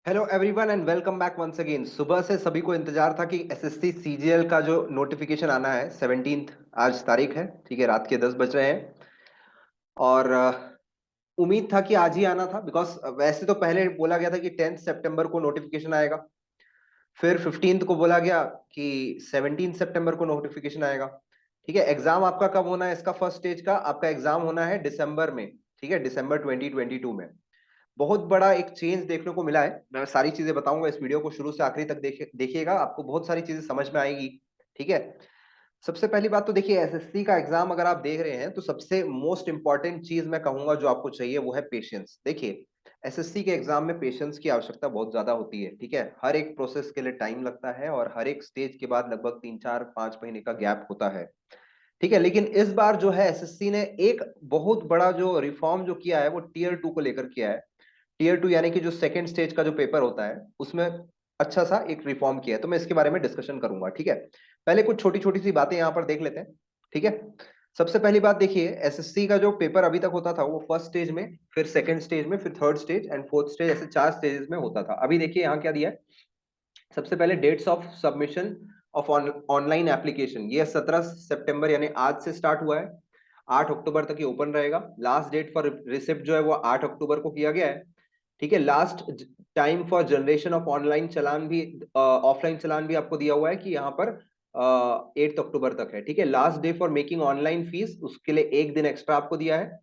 Hello everyone and welcome back once again. सुबह से सभी को इंतजार था कि एसएससी सीजीएल का जो नोटिफिकेशन आना है 17th आज तारीख है, ठीक है, रात के 10 बज रहे हैं। और उम्मीद था कि आज ही आना था, बिकॉज वैसे तो पहले बोला गया था कि 10th सितंबर को नोटिफिकेशन आएगा। फिर 15th को बोला गया कि 17 सितंबर को नोटिफिकेशन आएगा। ठीक है, एग्जाम आपका कब होना है? इसका फर्स्ट स्टेज का आपका एग्जाम होना है दिसंबर में। ठीक है, दिसंबर 2022 में। बहुत बड़ा एक चेंज देखने को मिला है। मैं सारी चीजें बताऊंगा, इस वीडियो को शुरू से आखिरी तक देखिएगा, आपको बहुत सारी चीजें समझ में आएगी। ठीक है। सबसे पहली बात तो देखिए, एसएससी का एग्जाम अगर आप देख रहे हैं तो सबसे मोस्ट इंपॉर्टेंट चीज मैं कहूंगा जो आपको चाहिए वो है पेशेंस। देखिए, एसएससी के एग्जाम में पेशेंस की आवश्यकता बहुत ज्यादा होती है। ठीक है, हर एक प्रोसेस के लिए टाइम लगता है और हर एक स्टेज के बाद लगभग 3 4 5 महीने का गैप होता है। ठीक है, लेकिन इस बार जो है एसएससी ने एक बहुत बड़ा जो रिफॉर्म जो किया है वो टीयर 2 को लेकर किया है। टीयर 2 यानी कि जो सेकंड स्टेज का जो पेपर होता है उसमें अच्छा सा एक रिफॉर्म किया है, तो मैं इसके बारे में डिस्कशन करूंगा। ठीक है, पहले कुछ छोटी छोटी सी बातें यहां पर देख लेते हैं। ठीक है, सबसे पहली बात देखिए, एसएससी का जो पेपर अभी तक होता था वो फर्स्ट स्टेज में, फिर सेकंड स्टेज में, फिर third stage and fourth stage, ऐसे 4 स्टेजेस में होता था। अभी देखिए यहाँ क्या दिया है। सबसे पहले dates of submission of online application, ये 17 सितंबर यानी आज से स्टार्ट हुआ है। 8 अक्टूबर तक ये ओपन रहेगा। लास्ट डेट फॉर रिसिप्ट जो है वो 8 अक्टूबर को किया गया है। ठीक है, last time for generation of online challan भी, ऑफलाइन चलान भी आपको दिया हुआ है कि यहाँ पर 8 अक्टूबर तक है। ठीक है, last day for making online fees, उसके लिए एक दिन एक्स्ट्रा आपको दिया है।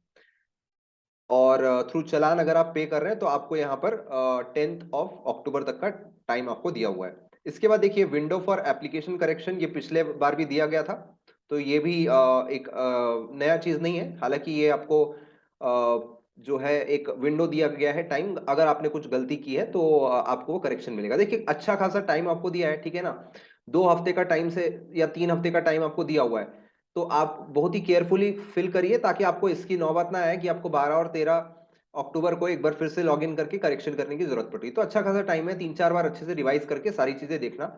और थ्रू चलान अगर आप पे कर रहे हैं तो आपको यहाँ पर 10 अक्टूबर तक का टाइम आपको दिया हुआ है। इसके बाद देखिए, विंडो फॉर एप्लीकेशन करेक्शन, ये पिछले बार भी दिया गया था, तो ये भी एक नया चीज नहीं है। हालांकि ये आपको जो है एक विंडो दिया गया है टाइम, अगर आपने कुछ गलती की है तो आपको वो करेक्शन मिलेगा। देखिए, अच्छा खासा टाइम आपको दिया है। ठीक है ना, 2 हफ्ते का टाइम से या 3 हफ्ते का टाइम आपको दिया हुआ है। तो आप बहुत ही केयरफुली फिल करिए ताकि आपको इसकी नौबत ना आए कि आपको 12 और 13 अक्टूबर को एक बार फिर से लॉग इन करके करेक्शन करने की जरूरत पड़ी। तो अच्छा खासा टाइम है, 3 4 बार अच्छे से रिवाइज करके सारी चीजें देखना।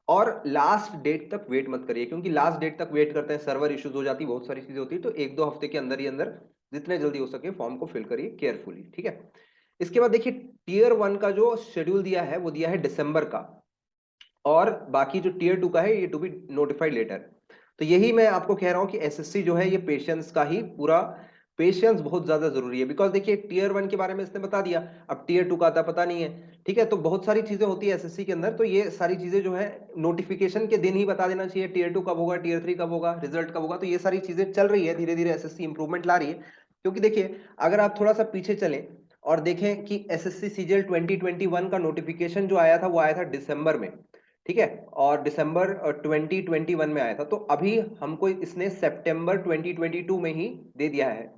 और लास्ट डेट तक वेट मत करिए, क्योंकि लास्ट डेट तक वेट करते हैं सर्वर इश्यूज हो जाती है, बहुत सारी चीजें होती है। तो 1 2 हफ्ते के अंदर ही अंदर जितने जल्दी हो सके फॉर्म को फिल करिए केयरफुली। ठीक है, इसके बाद देखिए, टीयर 1 का जो शेड्यूल दिया है वो दिया है दिसंबर का, और बाकी जो टीयर 2 का है ये टू बी नोटिफाइड लेटर। तो यही मैं आपको कह रहा हूं कि एसएससी जो है ये पेशेंस का ही पूरा, पेशेंस बहुत ज्यादा जरूरी है। बिकॉज देखिए, टीयर 1 के बारे में इसने बता दिया, अब टीयर 2 का आता पता नहीं है। ठीक है, तो बहुत सारी चीजें होती है एसएससी के अंदर, तो ये सारी चीजें जो है नोटिफिकेशन के दिन ही बता देना चाहिए। टीयर 2 कब होगा, टीयर 3 कब होगा, रिजल्ट कब होगा। तो ये सारी चीजें चल रही है, धीरे धीरे एसएससी इंप्रूवमेंट ला रही है। क्योंकि देखिए, अगर आप थोड़ा सा पीछे चलें और देखें कि एसएससी सीजीएल 2021 का नोटिफिकेशन जो आया था वो आया था दिसंबर में। ठीक है, और दिसंबर 2021 में आया था, तो अभी हमको इसने सितंबर 2022 में ही दे दिया है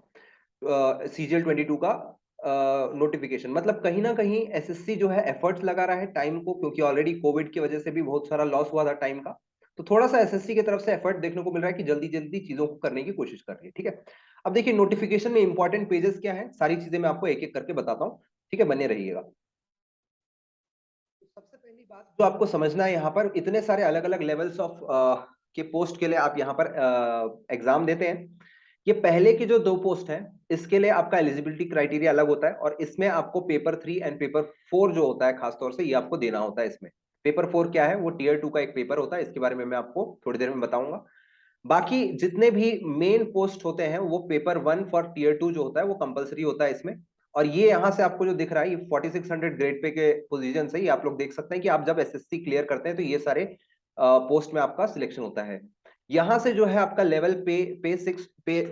सीजीएल 22 का नोटिफिकेशन। मतलब कहीं ना कहीं एसएससी जो है एफर्ट्स लगा रहा है टाइम को, क्योंकि ऑलरेडी कोविड की वजह से भी बहुत सारा लॉस हुआ था टाइम का। तो थोड़ा सा एसएससी की तरफ से एफर्ट देखने को मिल रहा है कि जल्दी जल्दी चीजों को करने की कोशिश कर रही है। ठीक है, अब देखिए नोटिफिकेशन में इंपॉर्टेंट पेजेस क्या है, सारी चीजें मैं आपको एक एक करके बताता हूँ। ठीक है, बने रहिएगा। सबसे पहली बात जो आपको समझना है, यहाँ पर इतने सारे अलग अलग लेवल्स ऑफ के पोस्ट के लिए आप यहाँ पर एग्जाम देते हैं। ये पहले की जो 2 पोस्ट हैं इसके लिए आपका एलिजिबिलिटी क्राइटेरिया अलग होता है, और इसमें आपको पेपर 3 एंड पेपर 4 जो होता है खासतौर से ये आपको देना होता है। इसमें पेपर 4 क्या है, वो टीयर 2 का एक पेपर होता है, इसके बारे में मैं आपको थोड़ी देर में बताऊंगा। बाकी जितने भी मेन पोस्ट होते हैं वो पेपर 1 फॉर टीयर 2 जो होता है वो कंपलसरी होता है इसमें। और ये यहाँ से आपको जो दिख रहा है, ये 4600 ग्रेड पे के पोजीशन है, ये आप लोग देख सकते हैं कि आप जब एसएससी क्लियर करते हैं तो ये सारे पोस्ट में आपका सिलेक्शन होता है। यहाँ से जो है आपका लेवल पे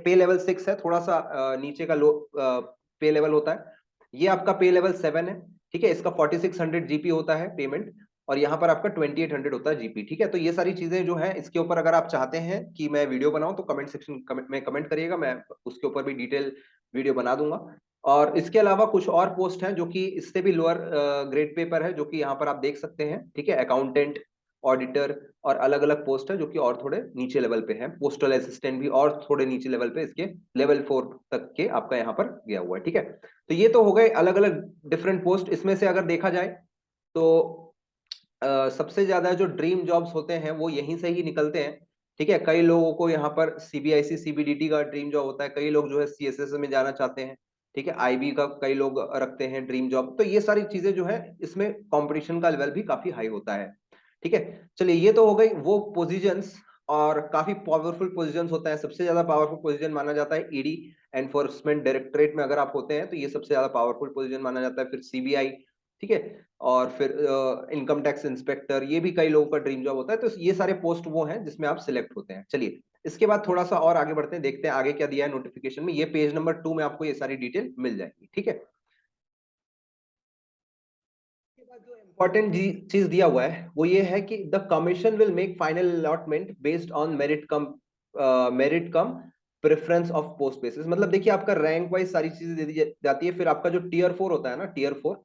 लेवल 6 है, थोड़ा सा नीचे का लो पे लेवल होता है। ये आपका पे लेवल 7 है। ठीक है, इसका 4600 जीपी होता है पेमेंट, और यहाँ पर आपका 2800 होता है जीपी। ठीक है, तो ये सारी चीजें जो है इसके ऊपर अगर आप चाहते हैं कि मैं वीडियो बनाऊं तो कमेंट सेक्शन में कमेंट करिएगा, मैं उसके ऊपर भी डिटेल वीडियो बना दूंगा। और इसके अलावा कुछ और पोस्ट हैं जो कि इससे भी लोअर ग्रेड पेपर है, जो कि यहाँ पर आप देख सकते हैं। ठीक है, अकाउंटेंट, ऑडिटर, और अलग अलग पोस्ट है जो कि और थोड़े नीचे लेवल पे है। पोस्टल असिस्टेंट भी और थोड़े नीचे लेवल पे, इसके लेवल 4 तक के आपका यहाँ पर गया हुआ है। ठीक है, तो ये तो हो गए अलग अलग डिफरेंट पोस्ट। इसमें से अगर देखा जाए तो सबसे ज्यादा जो ड्रीम जॉब्स होते हैं वो यहीं से ही निकलते हैं। ठीक है, कई लोगों को यहाँ पर सीबीआईसी सीबीडीटी का ड्रीम जॉब होता है, कई लोग जो है सीएसएस में जाना चाहते हैं। ठीक है, आईबी का कई लोग रखते हैं ड्रीम जॉब। तो ये सारी चीजें जो है इसमें कंपटीशन का लेवल भी काफी हाई होता है। ठीक है, चलिए ये तो हो गई वो पोजीशंस, और काफी पावरफुल पोजीशंस होता है। सबसे ज्यादा पावरफुल पोजीशन माना जाता है ईडी, एनफोर्समेंट डायरेक्टरेट में अगर आप होते हैं तो ये सबसे ज्यादा पावरफुल पोजीशन माना जाता है। फिर सीबीआई, ठीक है, और फिर इनकम टैक्स इंस्पेक्टर, ये भी कई लोगों का ड्रीम जॉब होता है। तो ये सारे पोस्ट वो हैं जिसमें आप सिलेक्ट होते हैं। चलिए इसके बाद थोड़ा सा और आगे बढ़ते हैं, देखते हैं आगे क्या दिया है नोटिफिकेशन में। ये पेज नंबर 2 में आपको ये सारी डिटेल मिल जाएगी। ठीक है, जो इम्पोर्टेंट चीज दिया हुआ है वो ये है कि the commission will make final allotment based on merit come preference of post basis. मतलब देखिए आपका रैंक वाइज सारी चीजें दे दी जाती है। फिर आपका जो टीयर 4 होता है ना, टीयर 4,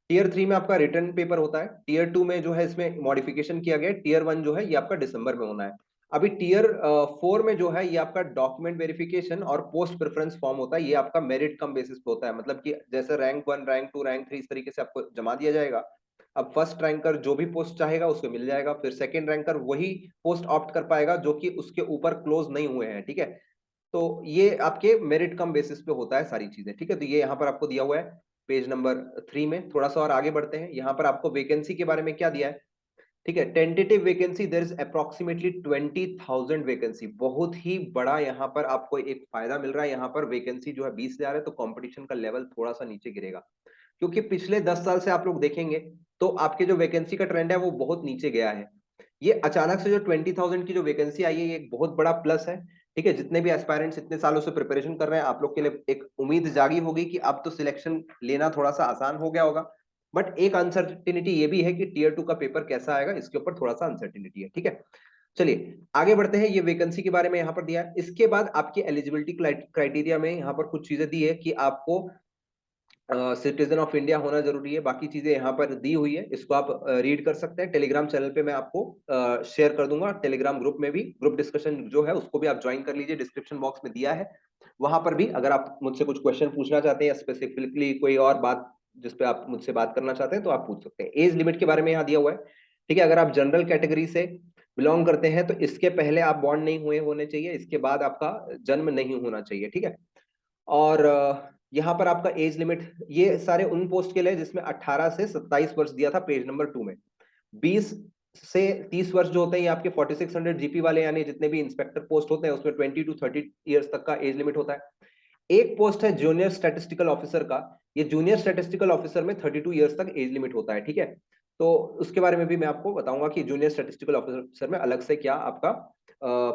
टीयर 3 में आपका रिटर्न पेपर होता है। टीयर 2 में जो है इसमें मॉडिफिकेशन किया गया है। टीयर 1 जो है ये आपका दिसंबर में होना है। अभी टीयर 4 में जो है ये आपका डॉक्यूमेंट वेरिफिकेशन और पोस्ट प्रेफरेंस फॉर्म होता है। ये आपका मेरिट कम बेसिस पे होता है, मतलब कि जैसे रैंक 1, रैंक 2, रैंक 3 इस तरीके से आपको जमा दिया जाएगा। अब फर्स्ट रैंकर जो भी पोस्ट चाहेगा उसको मिल जाएगा। फिर सेकंड रैंकर वही पोस्ट ऑप्ट कर पाएगा जो कि उसके ऊपर क्लोज नहीं हुए हैं। ठीक है, तो ये आपके मेरिट कम बेसिस पे होता है सारी चीजें। ठीक है, तो ये यहाँ पर आपको दिया हुआ है पेज नंबर 3 में। थोड़ा सा और आगे बढ़ते हैं, यहाँ पर आपको वैकेंसी के बारे में क्या दिया है। ठीक है, tentative vacancy there is approximately 20,000 vacancy. बहुत ही बड़ा यहाँ पर आपको एक फायदा मिल रहा है। यहाँ पर वैकेंसी जो है 20,000 है, तो कंपटीशन का लेवल थोड़ा सा नीचे गिरेगा, क्योंकि पिछले 10 साल से आप लोग देखेंगे तो आपके जो वैकेंसी का ट्रेंड है वो बहुत नीचे गया है। ये अचानक से जो 20,000 की जो वैकेंसी आई है ये एक बहुत बड़ा प्लस है। ठीक है, जितने भी एस्पायरेंट्स इतने सालों से प्रिपरेशन कर रहे हैं, आप लोग के लिए एक उम्मीद जागी होगी कि अब तो सिलेक्शन लेना थोड़ा सा आसान हो गया होगा। बट एक अनसर्टिनिटी ये भी है कि टीयर 2 का पेपर कैसा आएगा, इसके ऊपर थोड़ा सा अनसर्टिनिटी है। ठीक है, चलिए आगे बढ़ते हैं। ये वैकेंसी के बारे में यहाँ पर दिया है। इसके बाद आपकी एलिजिबिलिटी क्राइटेरिया में यहाँ पर कुछ चीजें दी है कि आपको सिटीजन ऑफ इंडिया होना जरूरी है। बाकी चीजें यहाँ पर दी हुई है, इसको आप रीड कर सकते हैं। टेलीग्राम चैनल पे मैं आपको शेयर कर दूंगा। टेलीग्राम ग्रुप में भी ग्रुप डिस्कशन जो है उसको भी आप ज्वाइन कर लीजिए, डिस्क्रिप्शन बॉक्स में दिया है। वहां पर भी अगर आप मुझसे कुछ क्वेश्चन पूछना चाहते हैं या स्पेसिफिकली कोई और बात जिस पे आप मुझसे बात करना चाहते हैं तो आप पूछ सकते हैं। एज लिमिट के बारे में यहाँ दिया हुआ है। ठीक है, अगर आप जनरल कैटेगरी से बिलोंग करते हैं तो इसके पहले आप बॉर्न नहीं हुए होने चाहिए, इसके बाद आपका जन्म नहीं होना चाहिए। ठीक है, और यहाँ पर आपका एज लिमिट, ये सारे उन पोस्ट के लिए जिसमें 18 से 27 वर्ष दिया था पेज नंबर 2 में। 20 से 30 वर्ष जो होते हैं ये आपके 4600 जीपी वाले, यानी जितने भी इंस्पेक्टर पोस्ट होते हैं उसमें 20 to 30 ईयर्स तक का एज लिमिट होता है। एक पोस्ट है जूनियर स्टैटिस्टिकल ऑफिसर का। ये जूनियर स्टैटिस्टिकल ऑफिसर में 32 ईयर्स तक एज लिमिट होता है। ठीक है, तो उसके बारे में भी मैं आपको बताऊंगा कि जूनियर स्टैटिस्टिकल ऑफिसर में अलग से क्या आपका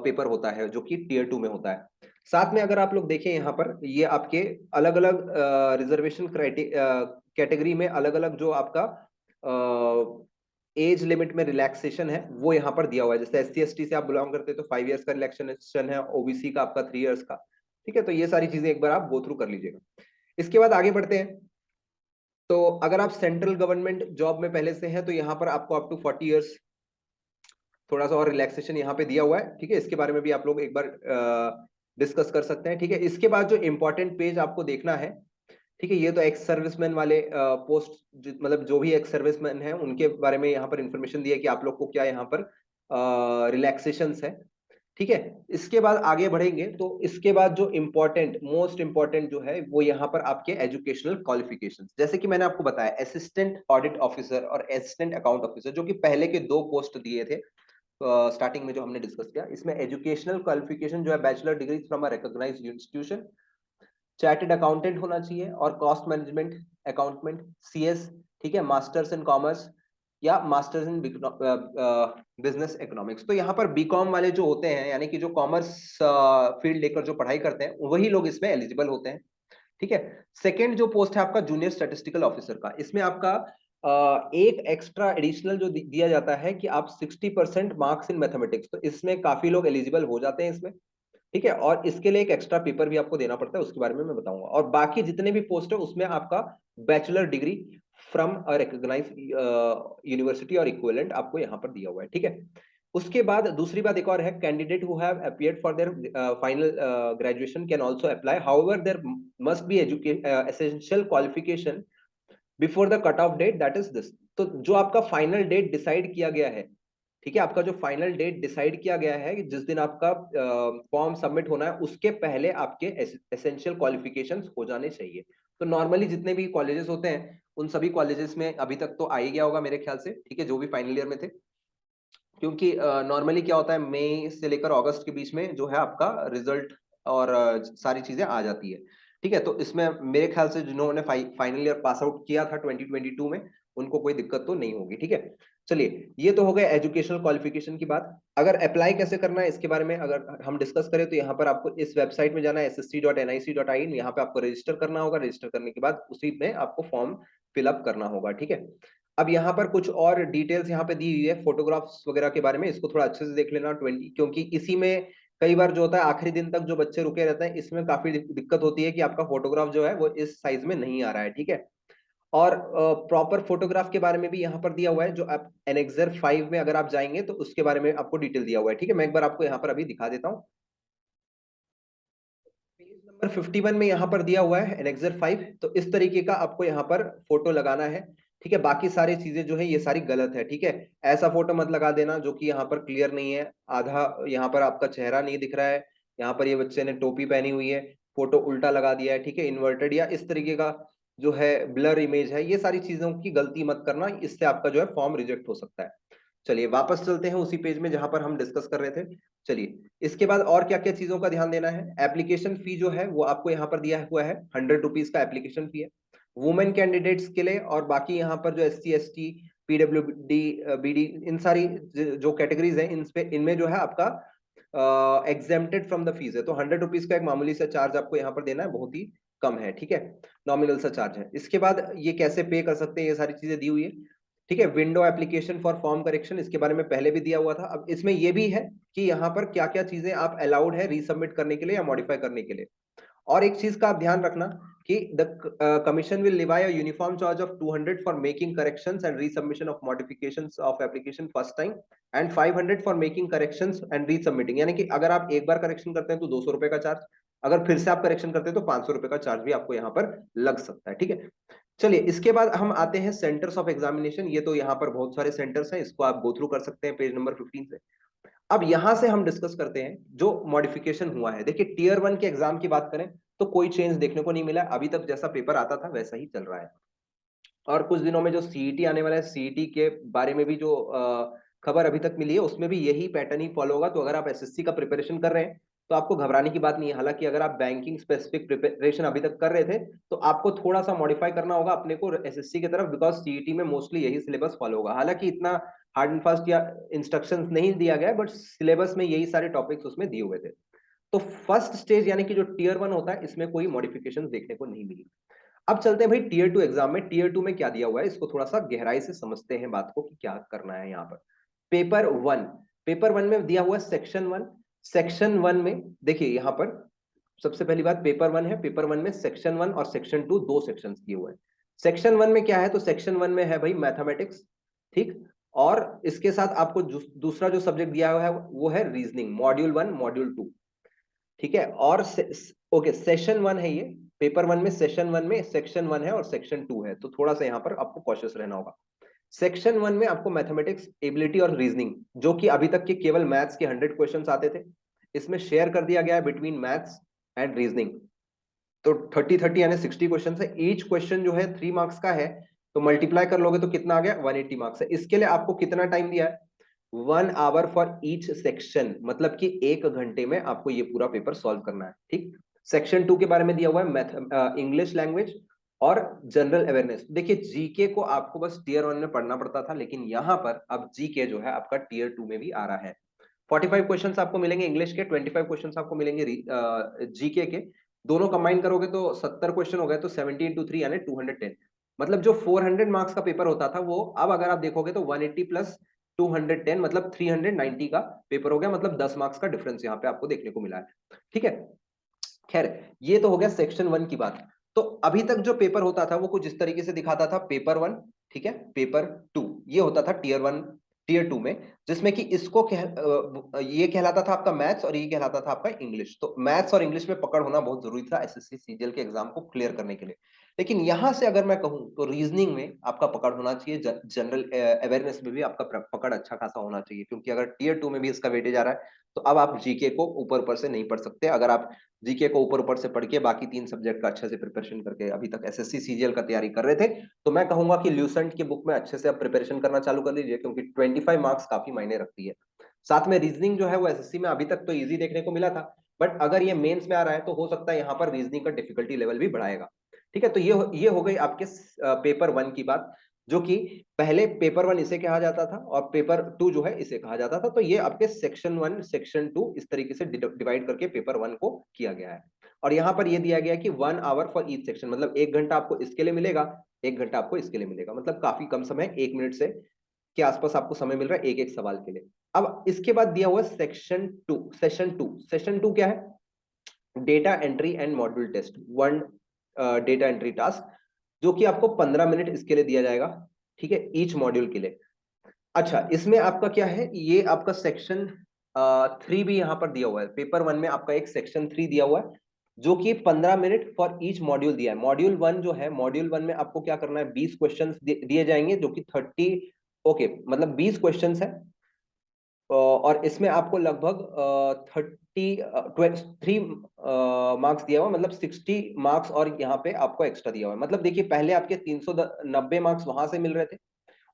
पेपर होता है जो कि टीयर 2 में होता है। साथ में अगर आप लोग देखें यहाँ पर ये आपके अलग अलग रिजर्वेशन कैटेगरी में अलग अलग जो आपका एज लिमिट में रिलैक्सेशन है वो यहाँ पर दिया हुआ है। जैसे SC ST से आप बिलोंग करते हैं तो 5 ईयर्स का रिलैक्सेशन है, ओबीसी का आपका 3 ईयर्स का। ठीक है, तो ये सारी चीजें एक बार आप गो थ्रू कर लीजिएगा। इसके बाद आगे बढ़ते हैं। तो अगर आप सेंट्रल गवर्नमेंट जॉब में पहले से हैं तो यहाँ पर आपको अप टू 40 ईयर्स थोड़ा सा और रिलैक्सेशन यहाँ पे दिया हुआ है। ठीक है, इसके बारे में भी आप लोग एक बार डिस्कस कर सकते हैं। ठीक है, इसके बाद जो इंपॉर्टेंट पेज आपको देखना है, ठीक है, ये तो एक्स सर्विसमैन वाले पोस्ट, मतलब जो भी एक्स सर्विसमैन है उनके बारे में यहाँ पर इंफॉर्मेशन दी है कि आप लोग को क्या यहाँ पर रिलैक्सेशंस है। ठीक है, इसके बाद आगे बढ़ेंगे तो इसके बाद जो इंपॉर्टेंट मोस्ट इंपॉर्टेंट जो है वो यहाँ पर आपके एजुकेशनल क्वालिफिकेशंस, जैसे कि मैंने आपको बताया असिस्टेंट ऑडिट ऑफिसर और असिस्टेंट अकाउंट ऑफिसर जो कि पहले के 2 पोस्ट दिए थे स्टार्टिंग में जो हमने डिस्कस किया। इसमें एजुकेशनल क्वालिफिकेशन जो है bachelor degree from a recognised institution, chartered accountant होना चाहिए और कॉस्ट मैनेजमेंट अकाउंटमेंट CS। ठीक है, मास्टर्स इन कॉमर्स या मास्टर्स इन बिजनेस इकोनॉमिक्स। तो यहाँ पर बीकॉम वाले जो होते हैं यानी कि जो कॉमर्स फील्ड लेकर जो पढ़ाई करते हैं वही लोग इसमें एलिजिबल होते हैं। ठीक है, सेकेंड जो पोस्ट है आपका जूनियर स्टैटिस्टिकल ऑफिसर का, इसमें आपका एक एक्स्ट्रा एडिशनल जो दिया जाता है कि आप 60% मार्क्स इन मैथमेटिक्स, तो इसमें काफी लोग एलिजिबल हो जाते हैं इसमें। ठीक है, और इसके लिए एक एक्स्ट्रा पेपर भी आपको देना पड़ता है, उसके बारे में मैं बताऊंगा। और बाकी जितने भी पोस्ट है उसमें आपका bachelor degree from a recognised university और इक्विवेलेंट आपको यहाँ पर दिया हुआ है। ठीक है, उसके बाद दूसरी बात एक और है, candidate who have appeared for their final graduation can also apply, however there must be essential qualification before the cut off date, that is this. तो जो आपका फाइनल डेट डिसाइड किया गया है ठीक है, आपका जो फाइनल डेट डिसाइड किया गया है कि जिस दिन आपका फॉर्म सबमिट होना है उसके पहले आपके एसेंशियल क्वालिफिकेशंस हो जाने चाहिए। तो नॉर्मली जितने भी कॉलेजेस होते हैं उन सभी कॉलेजेस में अभी तक तो आ ही गया होगा मेरे ख्याल से, ठीक है, जो भी फाइनल ईयर में थे, क्योंकि नॉर्मली क्या होता है मई से लेकर अगस्त के बीच में जो है आपका रिजल्ट और सारी चीजें आ जाती है। ठीक है, तो इसमें मेरे ख्याल से जिन्होंने फाइनल ईयर पास आउट किया था 2022 में उनको कोई दिक्कत तो नहीं होगी। ठीक है, चलिए ये तो हो गया एजुकेशनल क्वालिफिकेशन की बात। अगर अप्लाई कैसे करना है इसके बारे में अगर हम डिस्कस करें तो यहाँ पर आपको इस वेबसाइट में जाना है ssc.nic.in, यहाँ पे आपको रजिस्टर करना होगा। रजिस्टर करने के बाद उसी में आपको फॉर्म फिलअप करना होगा। ठीक है, अब यहाँ पर कुछ और डिटेल्स यहाँ पे दी हुई है फोटोग्राफ्स वगैरह के बारे में, इसको थोड़ा अच्छे से देख लेना 20, क्योंकि इसी में कई बार जो होता है आखिरी दिन तक जो बच्चे रुके रहते हैं इसमें काफी दिक्कत होती है कि आपका फोटोग्राफ जो है वो इस साइज में नहीं आ रहा है। ठीक है, और प्रॉपर फोटोग्राफ के बारे में भी यहाँ पर दिया हुआ है, जो आप एनेक्सर 5 में अगर आप जाएंगे तो उसके बारे में आपको डिटेल दिया हुआ है। ठीक है, मैं एक बार आपको यहाँ पर अभी दिखा देता हूँ। पेज नंबर 51 में यहाँ पर दिया हुआ है एनेक्सर 5, तो इस तरीके का आपको यहाँ पर फोटो लगाना है। ठीक है, बाकी सारी चीजें जो है ये सारी गलत है। ठीक है, ऐसा फोटो मत लगा देना जो कि यहाँ पर क्लियर नहीं है, आधा यहाँ पर आपका चेहरा नहीं दिख रहा है, यहाँ पर ये बच्चे ने टोपी पहनी हुई है, फोटो उल्टा लगा दिया है, ठीक है, इन्वर्टेड या इस तरीके का जो है ब्लर इमेज है, ये सारी चीजों की गलती मत करना, इससे आपका जो है फॉर्म रिजेक्ट हो सकता है। चलिए वापस चलते हैं उसी पेज में जहां पर हम डिस्कस कर रहे थे। चलिए इसके बाद और क्या क्या चीजों का ध्यान देना है। एप्लीकेशन फी जो है वो आपको यहाँ पर दिया हुआ है, 100 रुपीज का एप्लीकेशन फी है वुमेन कैंडिडेट्स के लिए, और बाकी यहाँ पर जो SC ST PWD BD इन सारी जो कैटेगरीज है इनमें जो है आपका एग्जेम्प्टेड फ्रॉम द फीस है। तो 100 रुपीज का एक मामूली सा चार्ज आपको यहाँ पर देना है, बहुत ही कम है। ठीक है, नॉमिनल सा चार्ज है। इसके बाद ये कैसे पे कर सकते हैं ये सारी चीजें दी हुई है। ठीक है, window application for form correction इसके बारे में पहले भी दिया हुआ था। अब इसमें ये भी है कि यहाँ पर क्या क्या चीजें आप अलाउड है रीसबमिट करने के लिए या मॉडिफाई करने के लिए। और एक चीज का आप ध्यान रखना कि the commission will levy a uniform charge of 200 for making corrections and resubmission of modifications of application first time and 500 for making corrections and resubmitting. यानी कि अगर आप एक बार करेक्शन करते हैं तो 200 रुपए का चार्ज, अगर फिर से आप करेक्शन करते हैं तो 500 रुपए का चार्ज भी आपको यहाँ पर लग सकता है। ठीक है, चलिए इसके बाद हम आते हैं सेंटर्स ऑफ एग्जामिनेशन। ये तो यहाँ पर बहुत सारे सेंटर्स हैं, इसको आप गो थ्रू कर सकते हैं पेज नंबर 15 से। अब यहां से हम डिस्कस करते हैं जो मॉडिफिकेशन हुआ है। देखिए टीयर 1 के एग्जाम की बात करें तो कोई चेंज देखने को नहीं मिला, अभी तक जैसा पेपर आता था वैसा ही चल रहा है। और कुछ दिनों में जो सीईटी आने वाला है, सीईटी के बारे में भी जो खबर अभी तक मिली है उसमें भी यही पैटर्न ही फॉलो होगा। तो अगर आप एसएससी का प्रिपरेशन कर रहे हैं तो आपको घबराने की बात नहीं है। हालांकि अगर आप बैंकिंग स्पेसिफिक प्रिपरेशन अभी तक कर रहे थे तो आपको थोड़ा सा मॉडिफाई करना होगा अपने को एसएससी की तरफ, बिकॉज सीईटी में मोस्टली यही सिलेबस फॉलो होगा। हालांकि इतना हार्ड एंड फास्ट या इंस्ट्रक्शंस नहीं दिया गया है, बट सिलेबस में यही सारे टॉपिक्स उसमें दिए हुए थे। तो फर्स्ट स्टेज यानी कि जो टीयर 1 होता है इसमें कोई मॉडिफिकेशन देखने को नहीं मिली। अब चलते हैं भाई टीयर 2 एग्जाम में। टीयर 2 में क्या दिया हुआ है इसको थोड़ा सा गहराई से समझते हैं बात को कि क्या करना है यहाँ पर। पेपर 1 में दिया हुआ है सेक्शन 1। सेक्शन 1 में देखिए यहाँ पर सबसे पहली बात पेपर 1 है, पेपर 1 में सेक्शन 1 और सेक्शन 2 दो सेक्शन दिए हुए हैं। सेक्शन 1 में क्या है, तो सेक्शन 1 में है भाई मैथमेटिक्स, ठीक, और इसके साथ आपको दूसरा जो सब्जेक्ट दिया हुआ है वो है रीजनिंग, मॉड्यूल 1 मॉड्यूल 2। ठीक है, और ओके सेशन 1 है ये, पेपर 1 में सेशन 1 में सेक्शन 1 है और सेक्शन 2 है, तो थोड़ा सा यहाँ पर आपको कॉशियस रहना होगा। सेक्शन 1 में आपको मैथमेटिक्स एबिलिटी और रीजनिंग, जो कि अभी तक के केवल मैथ्स के 100 क्वेश्चंस आते थे, इसमें शेयर कर दिया गया है बिटवीन मैथ्स एंड रीजनिंग। तो 30-30 यानी 60 क्वेश्चन है, ईच क्वेश्चन जो है 3 मार्क्स का है, तो मल्टीप्लाई कर लोगे तो कितना आ गया 180 मार्क्स है। इसके लिए आपको कितना टाइम दिया है, 1 आवर फॉर ईच सेक्शन, मतलब कि 1 घंटे में आपको ये पूरा पेपर सॉल्व करना है। ठीक, सेक्शन 2 के बारे में दिया हुआ है मैथ, इंग्लिश लैंग्वेज और जनरल अवेयरनेस। देखिए जीके को आपको बस टीयर 1 में पढ़ना पड़ता था, लेकिन यहां पर अब जीके जो है आपका टीयर 2 में भी आ रहा है। 45 क्वेश्चंस आपको मिलेंगे इंग्लिश के, 25 क्वेश्चंस आपको मिलेंगे जीके के। दोनों कंबाइन करोगे तो 70 क्वेश्चन हो गए, तो 70 इंटू 3 यानी 210। मतलब जो 400 मार्क्स का पेपर होता था वो अब अगर आप देखोगे तो 180 प्लस 210 मतलब 390 का पेपर हो गया, मतलब 10 मार्क्स का डिफरेंस यहाँ पे आपको देखने को मिला है। ठीक है, खैर ये तो हो गया सेक्शन 1 की बात। तो अभी तक जो पेपर होता था वो कुछ इस तरीके से दिखाता था, पेपर 1, ठीक है, पेपर 2 ये होता था टीयर 1 टीयर 2 में, जिसमें कि इसको ये कहलाता था आपका मैथ्स और ये कहलाता था आपका इंग्लिश। तो मैथ्स और इंग्लिश में पकड़ होना बहुत जरूरी था एसएससी सीजीएल के एग्जाम को क्लियर करने के लिए। लेकिन यहां से अगर मैं कहूं तो रीजनिंग में आपका पकड़ होना चाहिए, जनरल अवेयरनेस में भी आपका पकड़ अच्छा खासा होना चाहिए, क्योंकि अगर टीयर 2 में भी इसका वेटेज आ रहा है तो अब आप जीके को ऊपर ऊपर से नहीं पढ़ सकते। अगर आप जीके को ऊपर ऊपर से पढ़ के बाकी 3 सब्जेक्ट का अच्छे से प्रिपरेशन करके अभी तक एसएससी सीजीएल का तैयारी कर रहे थे, तो मैं कहूंगा कि ल्यूसेंट की बुक में अच्छे से आप प्रिपरेशन करना चालू कर लीजिए, क्योंकि 25 मार्क्स काफी मायने रखती है। साथ में रीजनिंग जो है वो एसएससी में अभी तक तो इजी देखने को मिला था, बट अगर ये मेंस में आ रहा है तो हो सकता है यहाँ पर रीजनिंग का डिफिकल्टी लेवल भी बढ़ाएगा। ठीक है, तो ये हो गई आपके पेपर 1 की बात, जो कि पहले पेपर 1 इसे कहा जाता था और पेपर 2 जो है इसे कहा जाता था। तो ये आपके सेक्शन 1 सेक्शन 2 इस तरीके से डिवाइड करके पेपर 1 को किया गया है। और यहाँ पर ये दिया गया है कि 1 आवर फॉर ईच सेक्शन, मतलब 1 घंटा आपको इसके लिए मिलेगा, 1 घंटा आपको इसके लिए मिलेगा, मतलब काफी कम समय, 1 मिनट से के आसपास आपको समय मिल रहा है एक एक सवाल के लिए। अब इसके बाद दिया हुआ सेशन टू क्या है? Data entry and module test 1, data entry task, जो कि आपको 15 मिनट इसके लिए दिया जाएगा। ठीक है, ईच मॉड्यूल के लिए। अच्छा, इसमें आपका क्या है, ये आपका सेक्शन 3 भी यहाँ पर दिया हुआ है। पेपर 1 में आपका एक सेक्शन 3 दिया हुआ है, जो कि 15 मिनट फॉर ईच मॉड्यूल दिया है। मॉड्यूल 1 जो है, मॉड्यूल 1 में आपको क्या करना है, 20 क्वेश्चन दिए जाएंगे, जो कि 30, ओके, मतलब 20 क्वेश्चन है। और इसमें आपको लगभग 3 मार्क्स दिया हुआ, मतलब 60 मार्क्स, और यहाँ पे आपको एक्स्ट्रा दिया हुआ है। मतलब देखिए, पहले आपके 390 मार्क्स वहां से मिल रहे थे,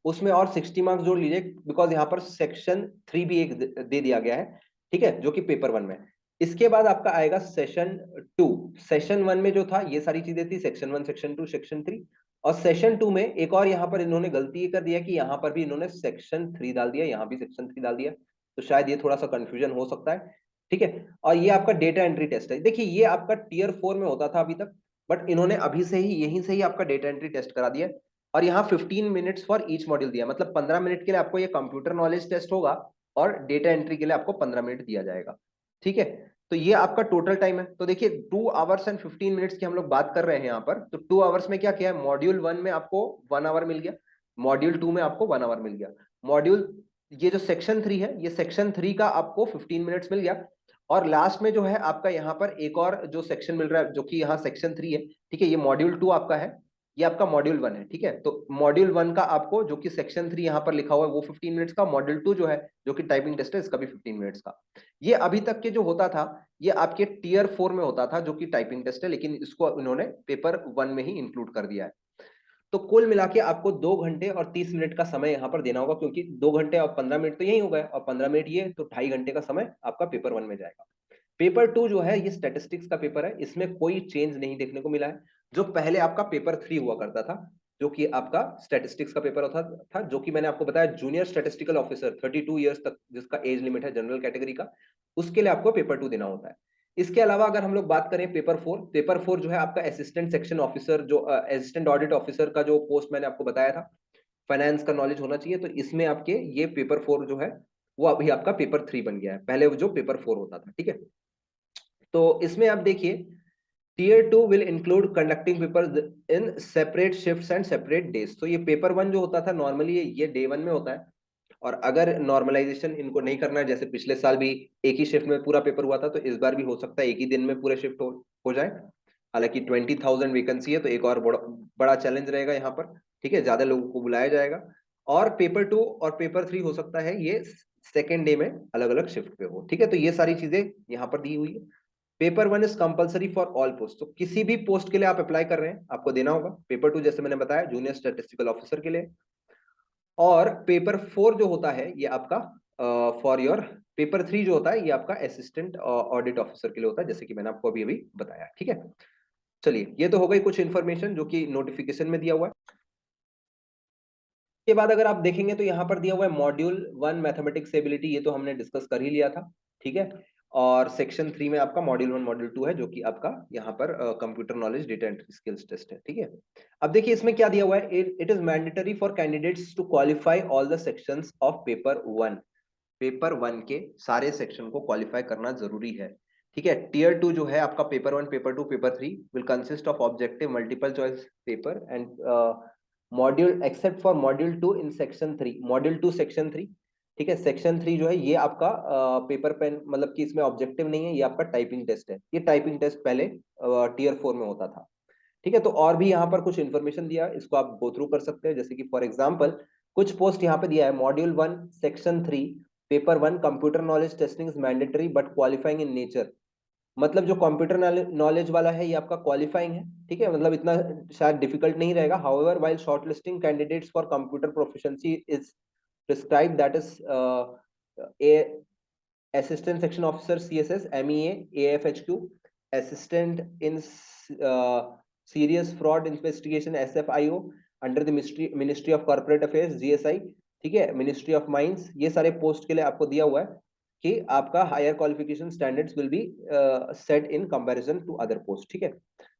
उसमें और 60 मार्क्स जोड़ लीजिए, बिकॉज यहाँ पर सेक्शन 3 भी एक दे दिया गया है। ठीक है, जो कि पेपर 1 में। इसके बाद आपका आएगा सेशन 2। सेशन 1 में जो था ये सारी चीजें थी, सेक्शन 1 सेक्शन 2 सेक्शन 3। और सेशन 2 में एक और यहाँ पर इन्होंने गलती ये कर दिया कि यहाँ पर भी इन्होंने सेक्शन 3 डाल दिया, यहाँ भी सेक्शन 3 डाल दिया, तो शायद ये थोड़ा सा कंफ्यूजन हो सकता है। ठीक है, और ये आपका डेटा एंट्री टेस्ट है। देखिए, ये आपका टीयर 4 में होता था अभी तक, बट इन्होंने अभी से ही यहीं से ही आपका डेटा एंट्री टेस्ट करा दिया। और यहाँ 15 मिनट्स फॉर ईच मॉड्यूल दिया, मतलब 15 मिनट के लिए आपको ये कंप्यूटर नॉलेज टेस्ट होगा, और डेटा एंट्री के लिए आपको 15 मिनट दिया जाएगा। ठीक है, तो ये आपका टोटल टाइम है। तो देखिए, 2 आवर्स एंड 15 मिनट्स की हम लोग बात कर रहे हैं यहाँ पर, तो 2 आवर्स में क्या किया है, मॉड्यूल 1 में आपको 1 आवर मिल गया, मॉड्यूल 2 में आपको 1 आवर मिल गया, मॉड्यूल, ये जो सेक्शन 3 है, ये सेक्शन 3 का आपको 15 मिनट्स मिल गया। और लास्ट में जो है आपका यहाँ पर एक और जो सेक्शन मिल रहा है, जो कि यहाँ सेक्शन 3 है। ठीक है, ये मॉड्यूल 2 आपका है, ये आपका मॉड्यूल 1 है। ठीक है, तो मॉड्यूल 1 का आपको, जो कि सेक्शन 3 यहाँ पर लिखा हुआ है, वो 15 मिनट्स का, मॉड्यूल 2 जो है, जो कि टाइपिंग टेस्ट है, इसका भी 15 मिनट्स का। ये अभी तक के जो होता था, ये आपके टीयर 4 में होता था, जो कि टाइपिंग टेस्ट है, लेकिन इसको उन्होंने पेपर 1 में ही इंक्लूड कर दिया है। तो कुल मिला के आपको 2 घंटे और 30 मिनट का समय यहाँ पर देना होगा, क्योंकि 2 घंटे और 15 मिनट तो यही हो गए, और 15 मिनट ये, तो 2.5 घंटे का समय आपका पेपर 1 में जाएगा। पेपर 2 जो है, ये स्टैटिस्टिक्स का पेपर है, इसमें कोई चेंज नहीं देखने को मिला है। जो पहले आपका पेपर 3 हुआ करता था, जो कि आपका स्टैटिस्टिक्स का पेपर होता था, जो कि मैंने आपको बताया, जूनियर स्टैटिस्टिकल ऑफिसर 32 ईयर्स तक जिसका एज लिमिट है जनरल कैटेगरी का, उसके लिए आपको पेपर 2 देना होता है। इसके अलावा अगर हम लोग बात करें पेपर 4 जो है आपका असिस्टेंट सेक्शन ऑफिसर, जो असिस्टेंट ऑडिट ऑफिसर का जो पोस्ट मैंने आपको बताया था, फाइनेंस का नॉलेज होना चाहिए, तो इसमें आपके ये पेपर 4 जो है, वो अभी आपका पेपर 3 बन गया है, पहले वो जो पेपर 4 होता था। ठीक है, तो इसमें आप देखिए, tier 2 will include conducting paper in separate shifts and separate days. तो ये पेपर 1 जो होता था नॉर्मली, ये डे 1 में होता है, और अगर नॉर्मलाइजेशन इनको नहीं करना है, जैसे पिछले साल भी एक ही शिफ्ट में पूरा पेपर हुआ था, तो इस बार भी हो सकता है एक ही दिन में पूरे शिफ्ट हो जाए। हालांकि 20,000 वैकेंसी है, तो एक और बड़ा चैलेंज रहेगा यहाँ पर। ठीक है, ज्यादा लोगों को बुलाया जाएगा। और पेपर 2 और पेपर 3 हो सकता है ये सेकेंड डे में अलग अलग शिफ्ट पे हो। ठीक है, तो ये सारी चीजें यहाँ पर दी हुई है। Paper 1 is compulsory for all post, तो किसी भी पोस्ट के लिए आप अप्लाई कर रहे हैं आपको देना होगा। पेपर 2 जैसे मैंने बताया, जूनियर स्टैटिस्टिकल ऑफिसर के लिए। और पेपर 4 जो होता है, ये आपका फॉर योर, पेपर 3 जो होता है, ये आपका असिस्टेंट ऑडिट ऑफिसर के लिए होता है, जैसे कि मैंने आपको अभी अभी बताया। ठीक है, चलिए, ये तो हो गई कुछ इंफॉर्मेशन जो कि नोटिफिकेशन में दिया हुआ है। के बाद अगर आप देखेंगे तो यहाँ पर दिया हुआ है मॉड्यूल 1 मैथमेटिक्स एबिलिटी, ये तो हमने डिस्कस कर ही लिया था। ठीक है, और सेक्शन 3 में आपका मॉड्यूल 1 मॉड्यूल 2 है, जो कि आपका यहाँ पर computer knowledge data entry skills test है। ठीक है, अब देखिए इसमें क्या दिया हुआ है, it is mandatory for candidates to qualify all the sections of paper 1। Paper 1 के सारे सेक्शन को क्वालिफाई करना जरूरी है। ठीक है, टीयर 2 जो है आपका paper 1 paper 2 paper 3 will consist of objective multiple choice paper and module, except for module 2 in section 3, module 2 section 3। ठीक है, सेक्शन 3 जो है ये आपका पेपर पेन, मतलब कि इसमें ऑब्जेक्टिव नहीं है, ये आपका टाइपिंग टेस्ट है। ये टाइपिंग टेस्ट पहले टीयर 4 में होता था। ठीक है। तो और भी यहाँ पर कुछ इंफॉर्मेशन दिया, इसको आप गो थ्रू कर सकते हैं। जैसे कि फॉर एग्जांपल कुछ पोस्ट यहाँ पे दिया है, module 1 section 3 paper 1 computer knowledge testing is mandatory but qualifying in nature. मतलब जो कंप्यूटर नॉलेज वाला है ये आपका क्वालिफाइंग है, ठीक है, मतलब इतना शायद डिफिकल्ट नहीं रहेगा। However while shortlisting candidates for computer proficiency is prescribed that is a assistant section officer CSS MEA AFHQ assistant in serious fraud investigation SFIO under the ministry of corporate affairs GSI, ठीक है, ministry of mines. ये सारे post के लिए आपको दिया हुआ है कि आपका higher qualification standards will be set in comparison to other post, ठीक है।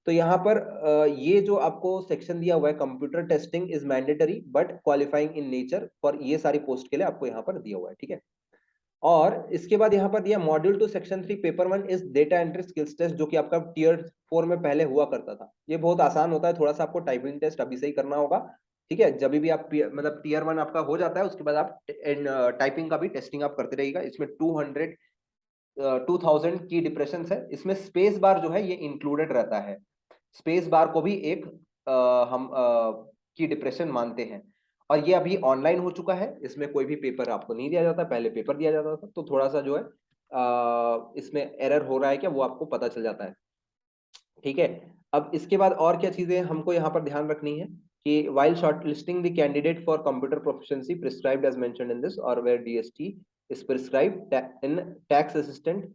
तो यहाँ पर ये जो आपको सेक्शन दिया हुआ है computer testing is mandatory but qualifying in nature for ये सारी पोस्ट के लिए आपको यहाँ पर दिया हुआ है, ठीक है। और इसके बाद यहाँ पर दिया module 2 section 3 paper 1 is data entry skills test, जो कि आपका टियर 4 में पहले हुआ करता था। ये बहुत आसान होता है, थोड़ा सा आपको टाइपिंग टेस्ट अभी से ही करना होगा, ठीक है। जब भी आप मतलब टियर 1 आपका हो जाता है उसके बाद आप टाइपिंग का भी टेस्टिंग आप करते रहिएगा। इसमें 2000 की डिप्रेशन है। इसमें स्पेस बार जो है ये इंक्लूडेड रहता है, स्पेस बार को भी एक हम की डिप्रेशन मानते हैं। और ये अभी ऑनलाइन हो चुका है, इसमें कोई भी पेपर आपको नहीं दिया जाता, पहले पेपर दिया जाता था। तो थोड़ा सा जो है इसमें एरर हो रहा है क्या वो आपको पता चल जाता है, ठीक है। अब इसके बाद और क्या चीजें हमको यहाँ पर ध्यान रखनी है कि while shortlisting the candidate for computer proficiency prescribed as mentioned in this or where DST is prescribed in tax assistant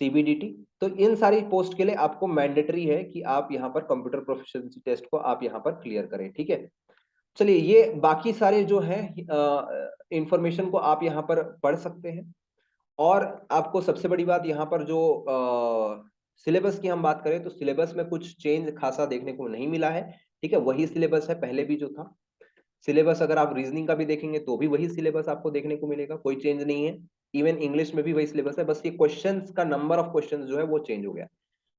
CBDT, तो इन सारी पोस्ट के लिए आपको मैंडेटरी है कि आप यहाँ पर कंप्यूटर प्रोफिशिएंसी टेस्ट को आप यहाँ पर क्लियर करें, ठीक है। चलिए ये बाकी सारे जो है इंफॉर्मेशन को आप यहाँ पर पढ़ सकते हैं। और आपको सबसे बड़ी बात यहाँ पर जो सिलेबस की हम बात करें तो सिलेबस में कुछ चेंज खासा देखने को नहीं मिला है, ठीक है। वही सिलेबस है पहले भी जो था सिलेबस। अगर आप रीजनिंग का भी देखेंगे तो भी वही सिलेबस आपको देखने को मिलेगा, कोई चेंज नहीं है। इवन इंग्लिश में भी वही सिलेबस है, बस ये क्वेश्चंस का नंबर ऑफ क्वेश्चंस जो है वो चेंज हो गया।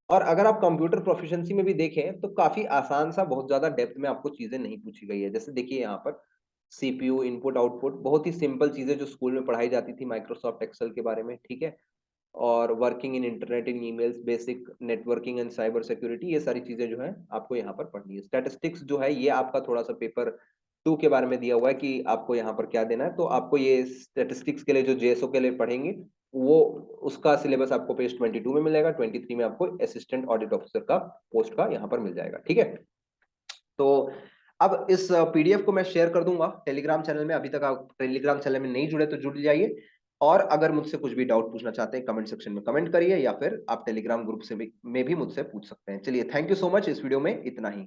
और अगर आप कंप्यूटर प्रोफिशिएंसी में भी देखें तो काफी आसान सा, बहुत ज्यादा डेप्थ में आपको चीजें नहीं पूछी गई है। जैसे देखिए यहाँ पर सीपीयू इनपुट आउटपुट, बहुत ही सिंपल चीजें जो स्कूल में पढ़ाई जाती थी माइक्रोसॉफ्ट एक्सेल के बारे में, ठीक है। और working in internet in emails, basic networking and cyber security, ये सारी चीजें जो है आपको यहाँ पर पढ़नी है। स्टैटिस्टिक्स जो है ये आपका थोड़ा सा पेपर 2 के बारे में दिया हुआ है कि आपको यहाँ पर क्या देना है। तो आपको ये स्टैटिस्टिक्स के लिए जो जेएसओ के लिए पढ़ेंगे वो उसका सिलेबस आपको पेज 22 में मिलेगा, 23 में आपको असिस्टेंट ऑडिट ऑफिसर का पोस्ट का यहाँ पर मिल जाएगा, ठीक है। तो अब इस पीडीएफ को मैं शेयर कर दूंगा टेलीग्राम चैनल में। अभी तक आप टेलीग्राम चैनल में नहीं जुड़े तो जुड़ जाइए। और अगर मुझसे कुछ भी डाउट पूछना चाहते हैं कमेंट सेक्शन में कमेंट करिए, या फिर आप टेलीग्राम ग्रुप से भी मुझसे पूछ सकते हैं। चलिए, थैंक यू सो मच। इस वीडियो में इतना ही।